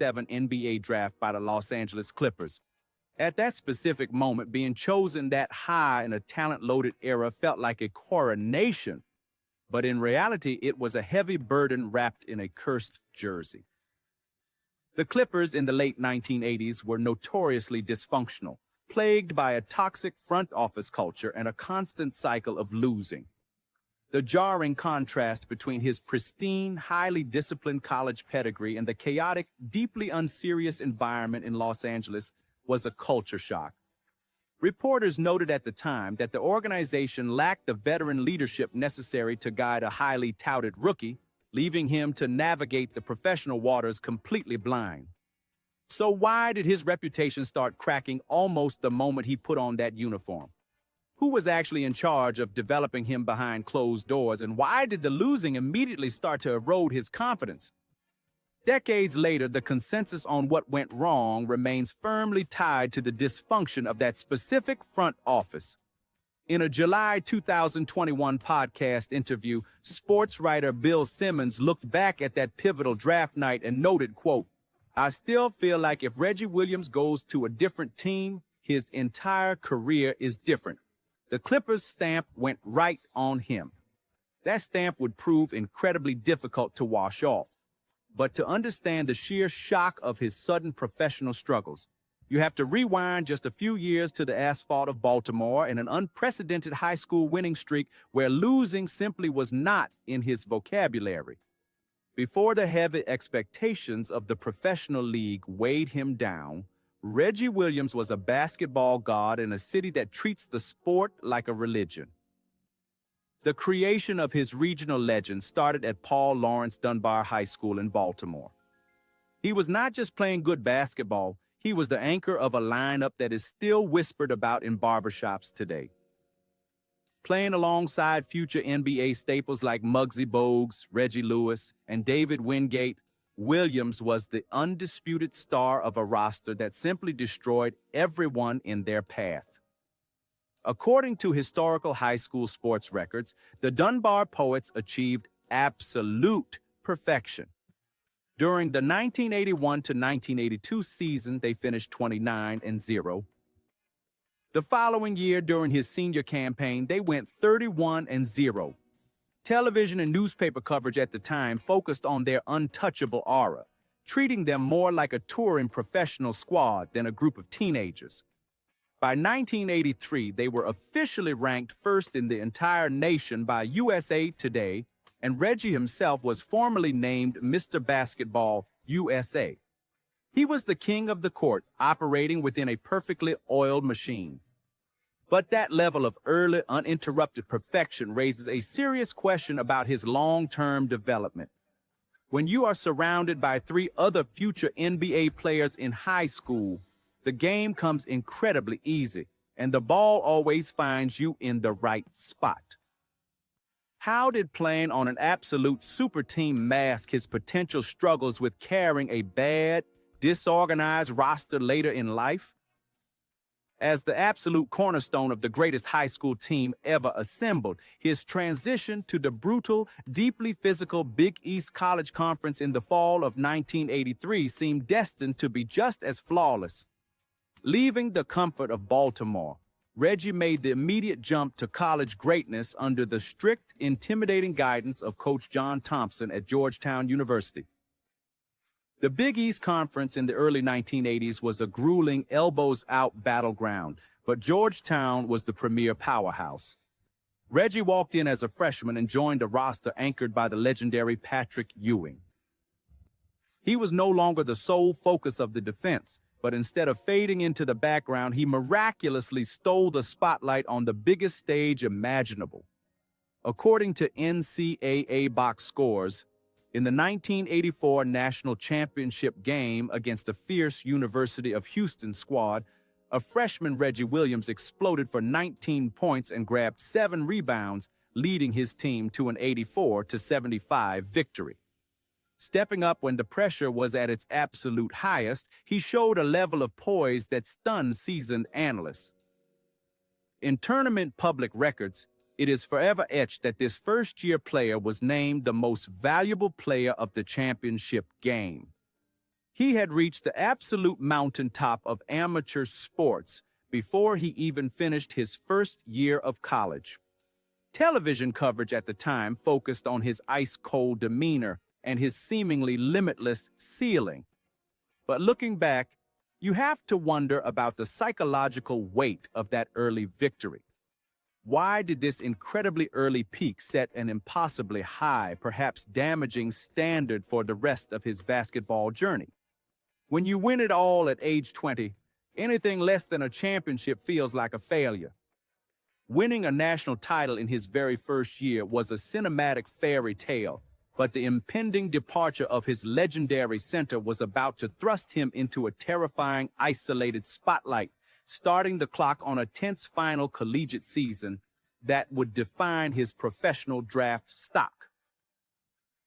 NBA draft by the Los Angeles Clippers. At that specific moment, being chosen that high in a talent-loaded era felt like a coronation, but in reality, it was a heavy burden wrapped in a cursed jersey. The Clippers in the late 1980s were notoriously dysfunctional, plagued by a toxic front office culture and a constant cycle of losing. The jarring contrast between his pristine, highly disciplined college pedigree and the chaotic, deeply unserious environment in Los Angeles was a culture shock. Reporters noted at the time that the organization lacked the veteran leadership necessary to guide a highly touted rookie, leaving him to navigate the professional waters completely blind. So why did his reputation start cracking almost the moment he put on that uniform? Who was actually in charge of developing him behind closed doors, and why did the losing immediately start to erode his confidence? Decades later, the consensus on what went wrong remains firmly tied to the dysfunction of that specific front office. In a July 2021 podcast interview, sports writer Bill Simmons looked back at that pivotal draft night and noted, quote, "I still feel like if Reggie Williams goes to a different team, his entire career is different. The Clippers' stamp went right on him." That stamp would prove incredibly difficult to wash off. But to understand the sheer shock of his sudden professional struggles, you have to rewind just a few years to the asphalt of Baltimore and an unprecedented high school winning streak where losing simply was not in his vocabulary. Before the heavy expectations of the professional league weighed him down, Reggie Williams was a basketball god in a city that treats the sport like a religion. The creation of his regional legend started at Paul Laurence Dunbar High School in Baltimore. He was not just playing good basketball, he was the anchor of a lineup that is still whispered about in barbershops today. Playing alongside future NBA staples like Muggsy Bogues, Reggie Lewis, and David Wingate, Williams was the undisputed star of a roster that simply destroyed everyone in their path. According to historical high school sports records, the Dunbar Poets achieved absolute perfection. During the 1981 to 1982 season, they finished 29-0. The following year, during his senior campaign, they went 31-0. Television and newspaper coverage at the time focused on their untouchable aura, treating them more like a touring professional squad than a group of teenagers. By 1983, they were officially ranked first in the entire nation by USA Today, and Reggie himself was formally named Mr. Basketball USA. He was the king of the court, operating within a perfectly oiled machine. But that level of early, uninterrupted perfection raises a serious question about his long-term development. When you are surrounded by three other future NBA players in high school, the game comes incredibly easy, and the ball always finds you in the right spot. How did playing on an absolute super team mask his potential struggles with carrying a bad, disorganized roster later in life? As the absolute cornerstone of the greatest high school team ever assembled, his transition to the brutal, deeply physical Big East College Conference in the fall of 1983 seemed destined to be just as flawless. Leaving the comfort of Baltimore, Reggie made the immediate jump to college greatness under the strict, intimidating guidance of Coach John Thompson at Georgetown University. The Big East Conference in the early 1980s was a grueling, elbows-out battleground, but Georgetown was the premier powerhouse. Reggie walked in as a freshman and joined a roster anchored by the legendary Patrick Ewing. He was no longer the sole focus of the defense, but instead of fading into the background, he miraculously stole the spotlight on the biggest stage imaginable. According to NCAA box scores, in the 1984 National Championship game against a fierce University of Houston squad, a freshman Reggie Williams exploded for 19 points and grabbed 7 rebounds, leading his team to an 84-75 victory. Stepping up when the pressure was at its absolute highest, he showed a level of poise that stunned seasoned analysts. In tournament public records, it is forever etched that this first-year player was named the most valuable player of the championship game. He had reached the absolute mountaintop of amateur sports before he even finished his first year of college. Television coverage at the time focused on his ice-cold demeanor and his seemingly limitless ceiling. But looking back, you have to wonder about the psychological weight of that early victory. Why did this incredibly early peak set an impossibly high, perhaps damaging standard for the rest of his basketball journey? When you win it all at age 20, anything less than a championship feels like a failure. Winning a national title in his very first year was a cinematic fairy tale, but the impending departure of his legendary center was about to thrust him into a terrifying, isolated spotlight, starting the clock on a tense final collegiate season that would define his professional draft stock.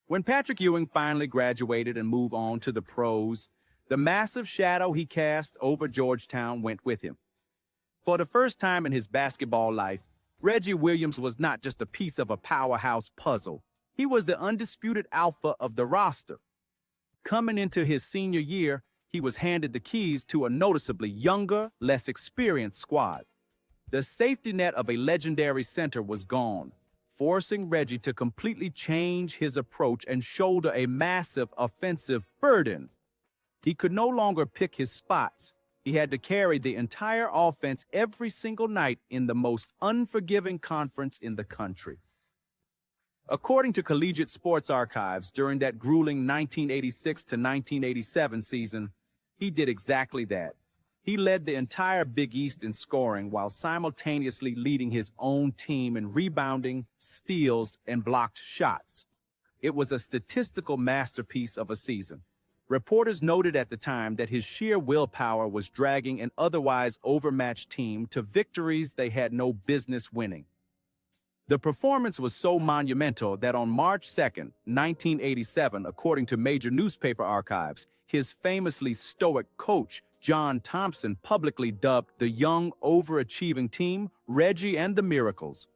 When Patrick Ewing finally graduated and moved on to the pros, the massive shadow he cast over Georgetown went with him. For the first time in his basketball life, Reggie Williams was not just a piece of a powerhouse puzzle. He was the undisputed alpha of the roster. Coming into his senior year, he was handed the keys to a noticeably younger, less experienced squad. The safety net of a legendary center was gone, forcing Reggie to completely change his approach and shoulder a massive offensive burden. He could no longer pick his spots. He had to carry the entire offense every single night in the most unforgiving conference in the country. According to Collegiate Sports Archives, during that grueling 1986 to 1987 season, he did exactly that. He led the entire Big East in scoring while simultaneously leading his own team in rebounding, steals, and blocked shots. It was a statistical masterpiece of a season. Reporters noted at the time that his sheer willpower was dragging an otherwise overmatched team to victories they had no business winning. The performance was so monumental that on March 2nd, 1987, according to major newspaper archives, his famously stoic coach, John Thompson, publicly dubbed the young, overachieving team Reggie and the Miracles.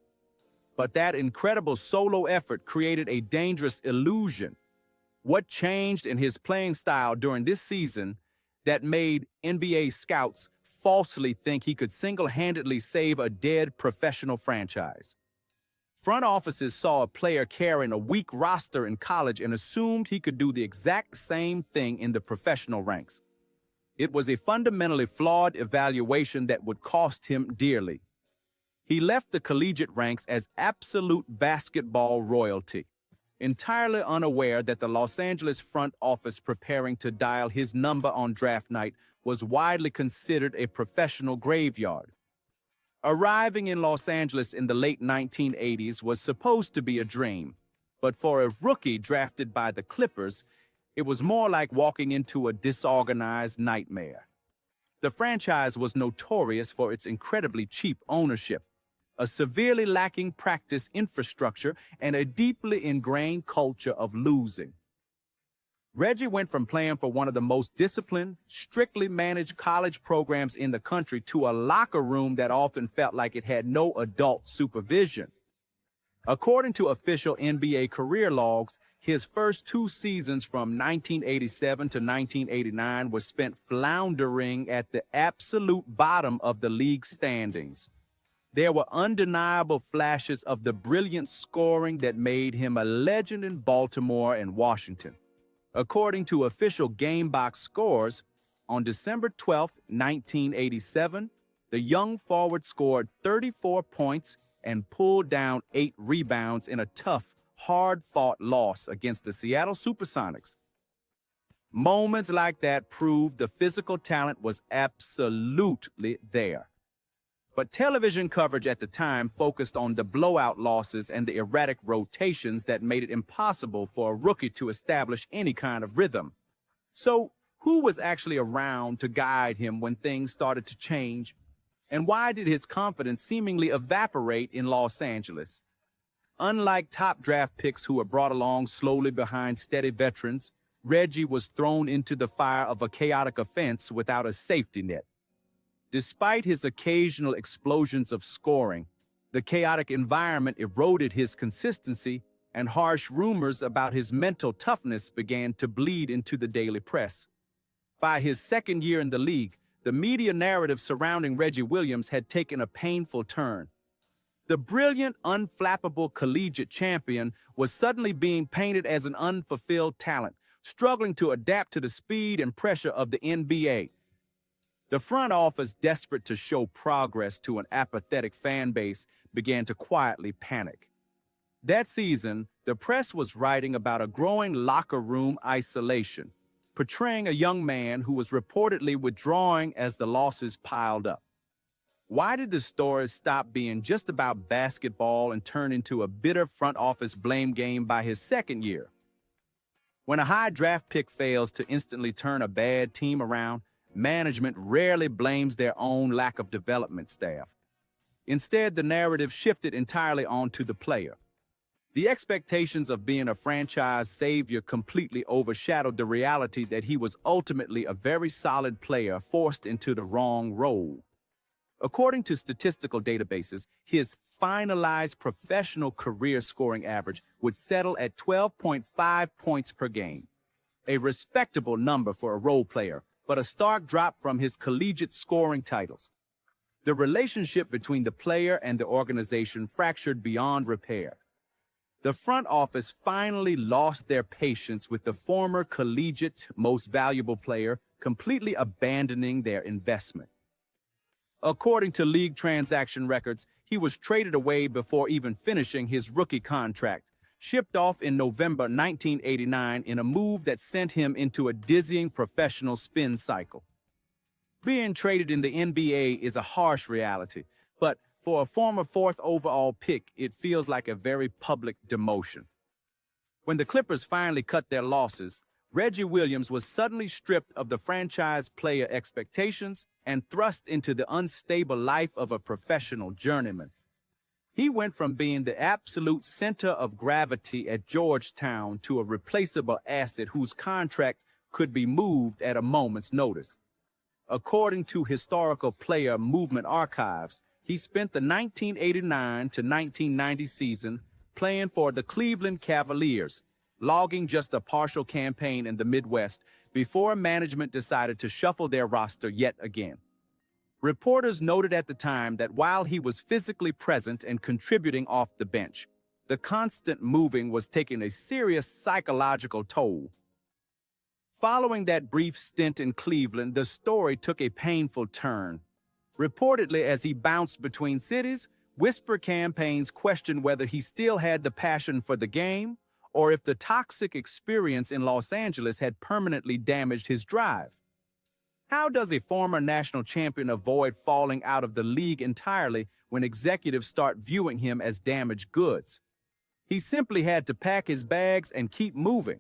But that incredible solo effort created a dangerous illusion. What changed in his playing style during this season that made NBA scouts falsely think he could single-handedly save a dead professional franchise? Front offices saw a player carrying a weak roster in college and assumed he could do the exact same thing in the professional ranks. It was a fundamentally flawed evaluation that would cost him dearly. He left the collegiate ranks as absolute basketball royalty, entirely unaware that the Los Angeles front office preparing to dial his number on draft night was widely considered a professional graveyard. Arriving in Los Angeles in the late 1980s was supposed to be a dream, but for a rookie drafted by the Clippers, it was more like walking into a disorganized nightmare. The franchise was notorious for its incredibly cheap ownership, a severely lacking practice infrastructure, and a deeply ingrained culture of losing. Reggie went from playing for one of the most disciplined, strictly managed college programs in the country to a locker room that often felt like it had no adult supervision. According to official NBA career logs, his first 2 seasons from 1987 to 1989 were spent floundering at the absolute bottom of the league standings. There were undeniable flashes of the brilliant scoring that made him a legend in Baltimore and Washington. According to official GameBox scores, on December 12, 1987, the young forward scored 34 points and pulled down 8 rebounds in a tough, hard-fought loss against the Seattle Supersonics. Moments like that proved the physical talent was absolutely there. But television coverage at the time focused on the blowout losses and the erratic rotations that made it impossible for a rookie to establish any kind of rhythm. So, who was actually around to guide him when things started to change? And why did his confidence seemingly evaporate in Los Angeles? Unlike top draft picks who were brought along slowly behind steady veterans, Reggie was thrown into the fire of a chaotic offense without a safety net. Despite his occasional explosions of scoring, the chaotic environment eroded his consistency, and harsh rumors about his mental toughness began to bleed into the daily press. By his second year in the league, the media narrative surrounding Reggie Williams had taken a painful turn. The brilliant, unflappable collegiate champion was suddenly being painted as an unfulfilled talent, struggling to adapt to the speed and pressure of the NBA. The front office, desperate to show progress to an apathetic fan base, began to quietly panic. That season, the press was writing about a growing locker room isolation, portraying a young man who was reportedly withdrawing as the losses piled up. Why did the stories stop being just about basketball and turn into a bitter front office blame game by his second year? When a high draft pick fails to instantly turn a bad team around, management rarely blames their own lack of development staff. Instead, the narrative shifted entirely onto the player. The expectations of being a franchise savior completely overshadowed the reality that he was ultimately a very solid player forced into the wrong role. According to statistical databases, his finalized professional career scoring average would settle at 12.5 points per game, a respectable number for a role player, but a stark drop from his collegiate scoring titles. The relationship between the player and the organization fractured beyond repair. The front office finally lost their patience with the former collegiate most valuable player, completely abandoning their investment. According to league transaction records, he was traded away before even finishing his rookie contract, shipped off in November 1989 in a move that sent him into a dizzying professional spin cycle. Being traded in the NBA is a harsh reality, but for a former fourth overall pick, it feels like a very public demotion. When the Clippers finally cut their losses, Reggie Williams was suddenly stripped of the franchise player expectations and thrust into the unstable life of a professional journeyman. He went from being the absolute center of gravity at Georgetown to a replaceable asset whose contract could be moved at a moment's notice. According to historical player movement archives, he spent the 1989 to 1990 season playing for the Cleveland Cavaliers, logging just a partial campaign in the Midwest before management decided to shuffle their roster yet again. Reporters noted at the time that while he was physically present and contributing off the bench, the constant moving was taking a serious psychological toll. Following that brief stint in Cleveland, the story took a painful turn. Reportedly, as he bounced between cities, whisper campaigns questioned whether he still had the passion for the game or if the toxic experience in Los Angeles had permanently damaged his drive. How does a former national champion avoid falling out of the league entirely when executives start viewing him as damaged goods? He simply had to pack his bags and keep moving.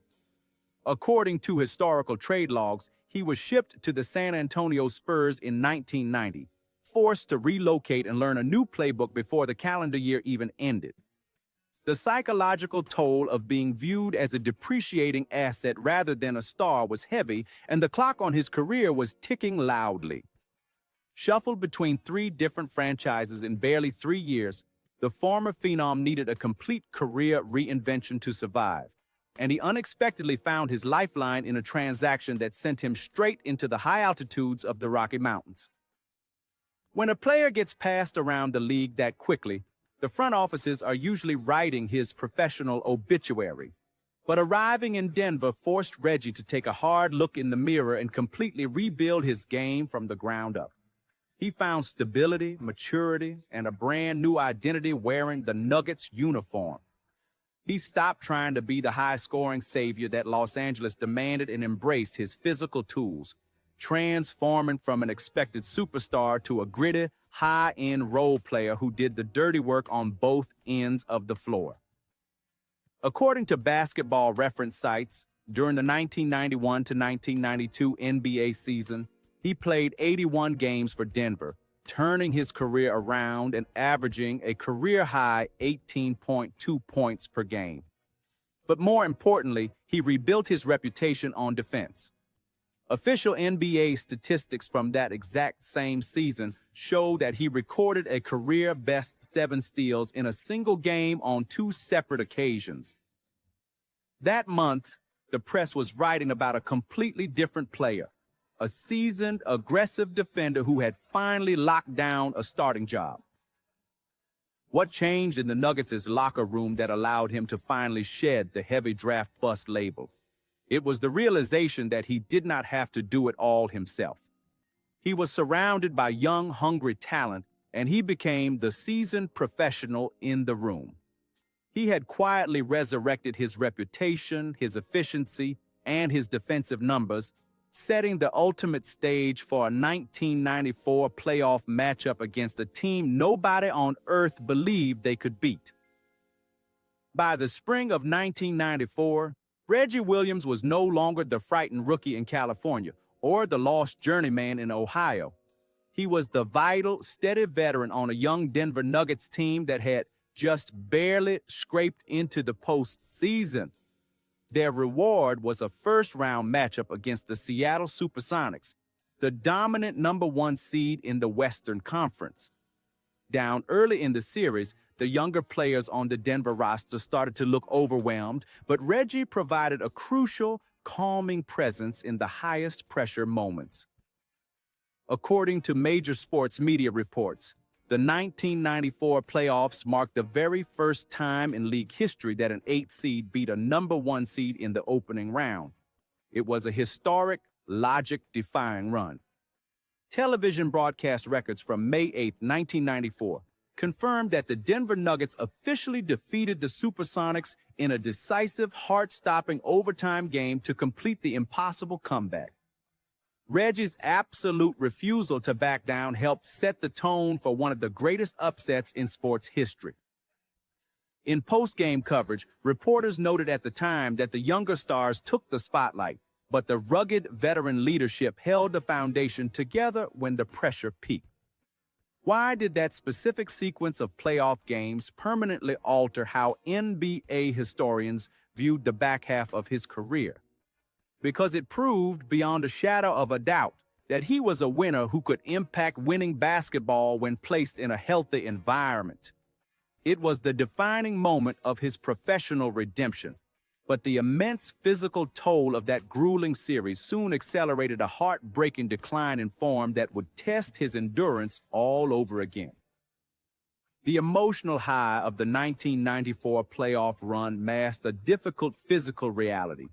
According to historical trade logs, he was shipped to the San Antonio Spurs in 1990, forced to relocate and learn a new playbook before the calendar year even ended. The psychological toll of being viewed as a depreciating asset rather than a star was heavy, and the clock on his career was ticking loudly. Shuffled between 3 different franchises in barely 3 years, the former phenom needed a complete career reinvention to survive, and he unexpectedly found his lifeline in a transaction that sent him straight into the high altitudes of the Rocky Mountains. When a player gets passed around the league that quickly, the front offices are usually writing his professional obituary. But arriving in Denver forced Reggie to take a hard look in the mirror and completely rebuild his game from the ground up. He found stability, maturity, and a brand new identity wearing the Nuggets uniform. He stopped trying to be the high-scoring savior that Los Angeles demanded and embraced his physical tools, transforming from an expected superstar to a gritty, high-end role player who did the dirty work on both ends of the floor. According to basketball reference sites, during the 1991 to 1992 NBA season, he played 81 games for Denver, turning his career around and averaging a career-high 18.2 points per game. But more importantly, he rebuilt his reputation on defense. Official NBA statistics from that exact same season show that he recorded a career-best 7 steals in a single game on 2 separate occasions. That month, the press was writing about a completely different player, a seasoned, aggressive defender who had finally locked down a starting job. What changed in the Nuggets' locker room that allowed him to finally shed the heavy draft bust label? It was the realization that he did not have to do it all himself. He was surrounded by young, hungry talent, and he became the seasoned professional in the room. He had quietly resurrected his reputation, his efficiency, and his defensive numbers, setting the ultimate stage for a 1994 playoff matchup against a team nobody on earth believed they could beat. By the spring of 1994, Reggie Williams was no longer the frightened rookie in California or the lost journeyman in Ohio. He was the vital, steady veteran on a young Denver Nuggets team that had just barely scraped into the postseason. Their reward was a first-round matchup against the Seattle Supersonics, the dominant #1 seed in the Western Conference. Down early in the series, the younger players on the Denver roster started to look overwhelmed, but Reggie provided a crucial, calming presence in the highest pressure moments. According to major sports media reports, the 1994 playoffs marked the very first time in league history that an 8 seed beat a #1 seed in the opening round. It was a historic, logic-defying run. Television broadcast records from May 8, 1994, confirmed that the Denver Nuggets officially defeated the Supersonics in a decisive, heart-stopping overtime game to complete the impossible comeback. Reggie's absolute refusal to back down helped set the tone for one of the greatest upsets in sports history. In post-game coverage, reporters noted at the time that the younger stars took the spotlight, but the rugged veteran leadership held the foundation together when the pressure peaked. Why did that specific sequence of playoff games permanently alter how NBA historians viewed the back half of his career? Because it proved beyond a shadow of a doubt that he was a winner who could impact winning basketball when placed in a healthy environment. It was the defining moment of his professional redemption, but the immense physical toll of that grueling series soon accelerated a heartbreaking decline in form that would test his endurance all over again. The emotional high of the 1994 playoff run masked a difficult physical reality.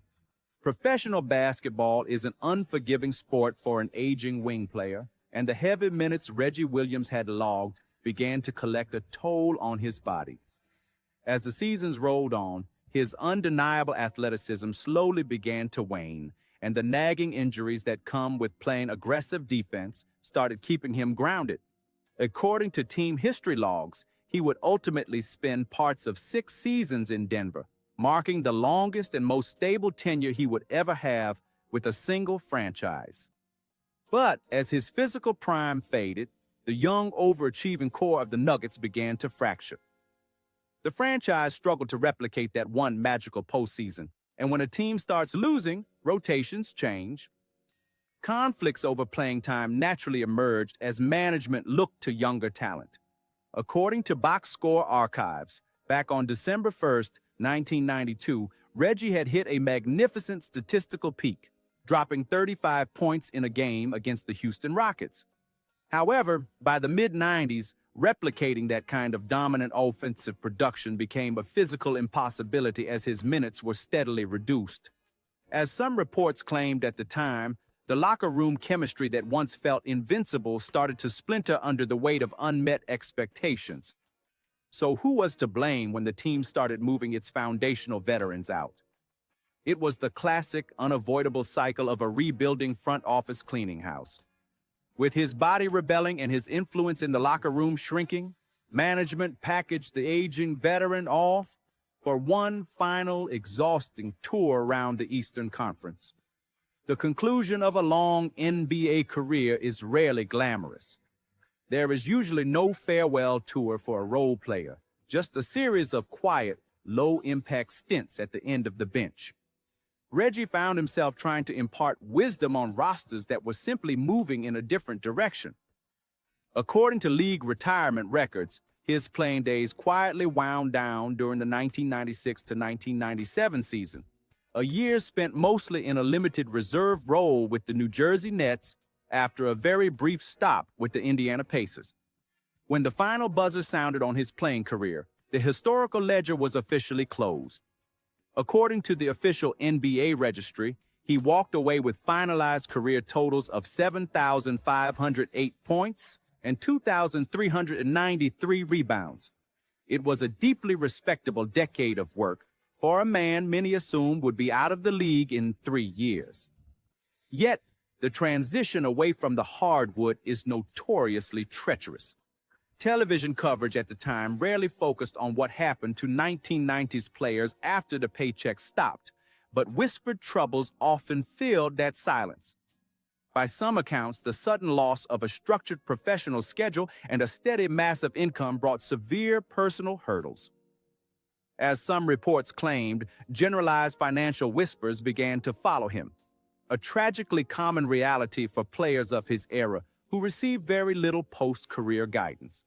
Professional basketball is an unforgiving sport for an aging wing player, and the heavy minutes Reggie Williams had logged began to collect a toll on his body. As the seasons rolled on, his undeniable athleticism slowly began to wane, and the nagging injuries that come with playing aggressive defense started keeping him grounded. According to team history logs, he would ultimately spend parts of 6 seasons in Denver, marking the longest and most stable tenure he would ever have with a single franchise. But as his physical prime faded, the young, overachieving core of the Nuggets began to fracture. The franchise struggled to replicate that one magical postseason, and when a team starts losing, rotations change. Conflicts over playing time naturally emerged as management looked to younger talent. According to box score archives, back on December 1st, 1992, Reggie had hit a magnificent statistical peak, dropping 35 points in a game against the Houston Rockets. However, by the mid-90s, replicating that kind of dominant offensive production became a physical impossibility as his minutes were steadily reduced. As some reports claimed at the time, the locker room chemistry that once felt invincible started to splinter under the weight of unmet expectations. So who was to blame when the team started moving its foundational veterans out? It was the classic, unavoidable cycle of a rebuilding front office cleaning house. With his body rebelling and his influence in the locker room shrinking, management packaged the aging veteran off for one final, exhausting tour around the Eastern Conference. The conclusion of a long NBA career is rarely glamorous. There is usually no farewell tour for a role player, just a series of quiet, low-impact stints at the end of the bench. Reggie found himself trying to impart wisdom on rosters that were simply moving in a different direction. According to league retirement records, his playing days quietly wound down during the 1996 to 1997 season, a year spent mostly in a limited reserve role with the New Jersey Nets after a very brief stop with the Indiana Pacers. When the final buzzer sounded on his playing career, the historical ledger was officially closed. According to the official NBA registry, he walked away with finalized career totals of 7,508 points and 2,393 rebounds. It was a deeply respectable decade of work for a man many assumed would be out of the league in 3 years. Yet, the transition away from the hardwood is notoriously treacherous. Television coverage at the time rarely focused on what happened to 1990s players after the paycheck stopped, but whispered troubles often filled that silence. By some accounts, the sudden loss of a structured professional schedule and a steady massive income brought severe personal hurdles. As some reports claimed, generalized financial whispers began to follow him, a tragically common reality for players of his era who received very little post-career guidance.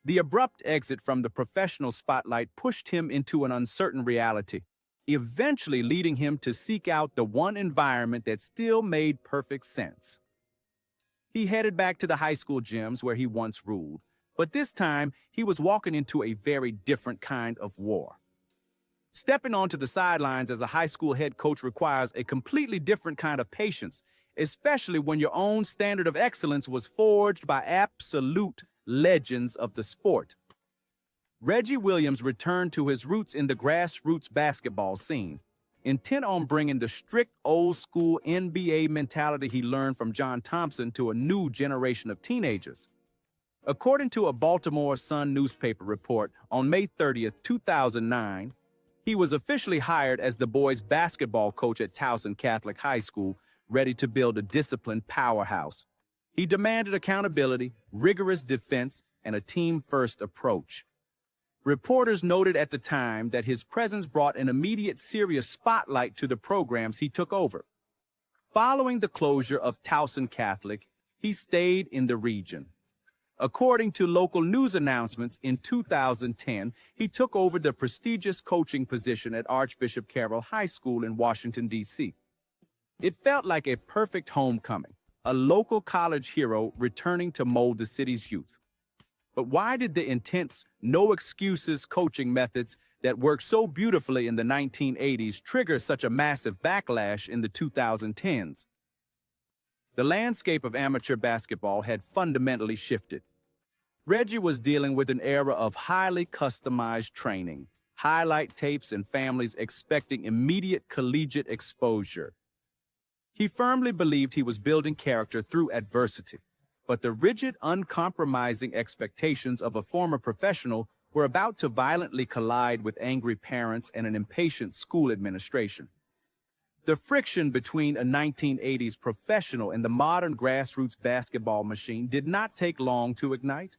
The abrupt exit from the professional spotlight pushed him into an uncertain reality, eventually leading him to seek out the one environment that still made perfect sense. He headed back to the high school gyms where he once ruled, but this time he was walking into a very different kind of war. Stepping onto the sidelines as a high school head coach requires a completely different kind of patience, especially when your own standard of excellence was forged by absolute legends of the sport. Reggie Williams returned to his roots in the grassroots basketball scene, intent on bringing the strict old-school NBA mentality he learned from John Thompson to a new generation of teenagers. According to a Baltimore Sun newspaper report on May 30th, 2009, he was officially hired as the boys' basketball coach at Towson Catholic High School, ready to build a disciplined powerhouse. He demanded accountability, rigorous defense, and a team-first approach. Reporters noted at the time that his presence brought an immediate serious spotlight to the programs he took over. Following the closure of Towson Catholic, he stayed in the region. According to local news announcements, in 2010, he took over the prestigious coaching position at Archbishop Carroll High School in Washington, D.C. It felt like a perfect homecoming, a local college hero returning to mold the city's youth. But why did the intense, no-excuses coaching methods that worked so beautifully in the 1980s trigger such a massive backlash in the 2010s? The landscape of amateur basketball had fundamentally shifted. Reggie was dealing with an era of highly customized training, highlight tapes, and families expecting immediate collegiate exposure. He firmly believed he was building character through adversity, but the rigid, uncompromising expectations of a former professional were about to violently collide with angry parents and an impatient school administration. The friction between a 1980s professional and the modern grassroots basketball machine did not take long to ignite.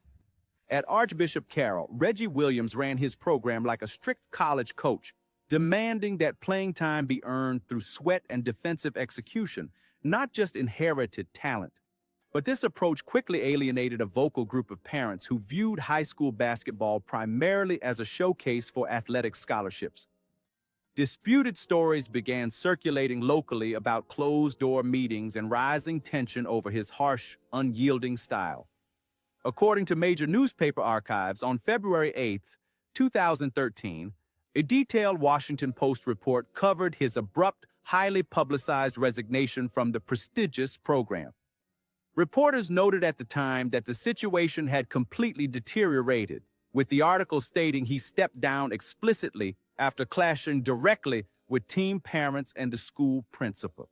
At Archbishop Carroll, Reggie Williams ran his program like a strict college coach, demanding that playing time be earned through sweat and defensive execution, not just inherited talent. But this approach quickly alienated a vocal group of parents who viewed high school basketball primarily as a showcase for athletic scholarships. Disputed stories began circulating locally about closed-door meetings and rising tension over his harsh, unyielding style. According to major newspaper archives, on February 8, 2013, a detailed Washington Post report covered his abrupt, highly publicized resignation from the prestigious program. Reporters noted at the time that the situation had completely deteriorated, with the article stating he stepped down explicitly after clashing directly with team parents and the school principal.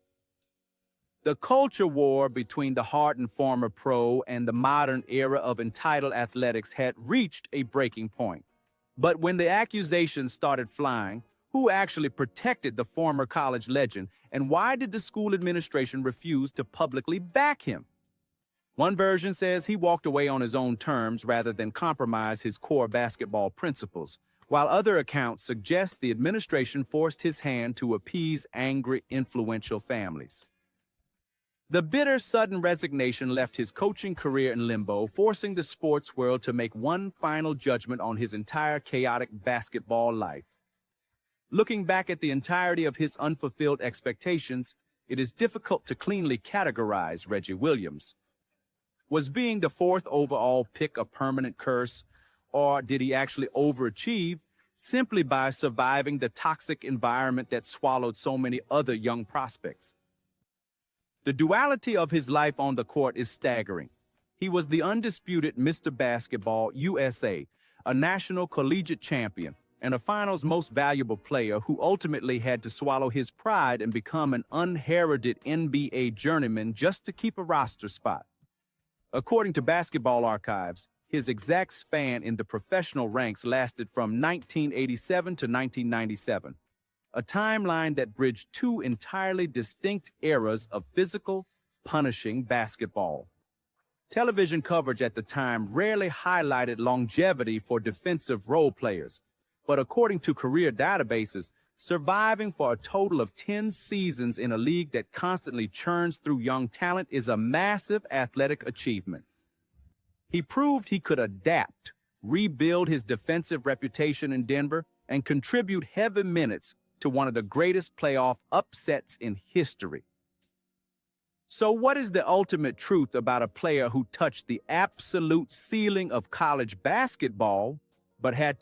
The culture war between the hardened former pro and the modern era of entitled athletics had reached a breaking point. But when the accusations started flying, who actually protected the former college legend, and why did the school administration refuse to publicly back him? One version says he walked away on his own terms rather than compromise his core basketball principles, while other accounts suggest the administration forced his hand to appease angry, influential families. The bitter, sudden resignation left his coaching career in limbo, forcing the sports world to make one final judgment on his entire chaotic basketball life. Looking back at the entirety of his unfulfilled expectations, it is difficult to cleanly categorize Reggie Williams. Was being the fourth overall pick a permanent curse, or did he actually overachieve simply by surviving the toxic environment that swallowed so many other young prospects? The duality of his life on the court is staggering. He was the undisputed Mr. Basketball USA, a national collegiate champion, and a finals most valuable player who ultimately had to swallow his pride and become an unheralded NBA journeyman just to keep a roster spot. According to Basketball Archives, his exact span in the professional ranks lasted from 1987 to 1997, a timeline that bridged two entirely distinct eras of physical, punishing basketball. Television coverage at the time rarely highlighted longevity for defensive role players, but according to career databases, surviving for a total of 10 seasons in a league that constantly churns through young talent is a massive athletic achievement. He proved he could adapt, rebuild his defensive reputation in Denver, and contribute heavy minutes to one of the greatest playoff upsets in history. So what is the ultimate truth about a player who touched the absolute ceiling of college basketball, but had to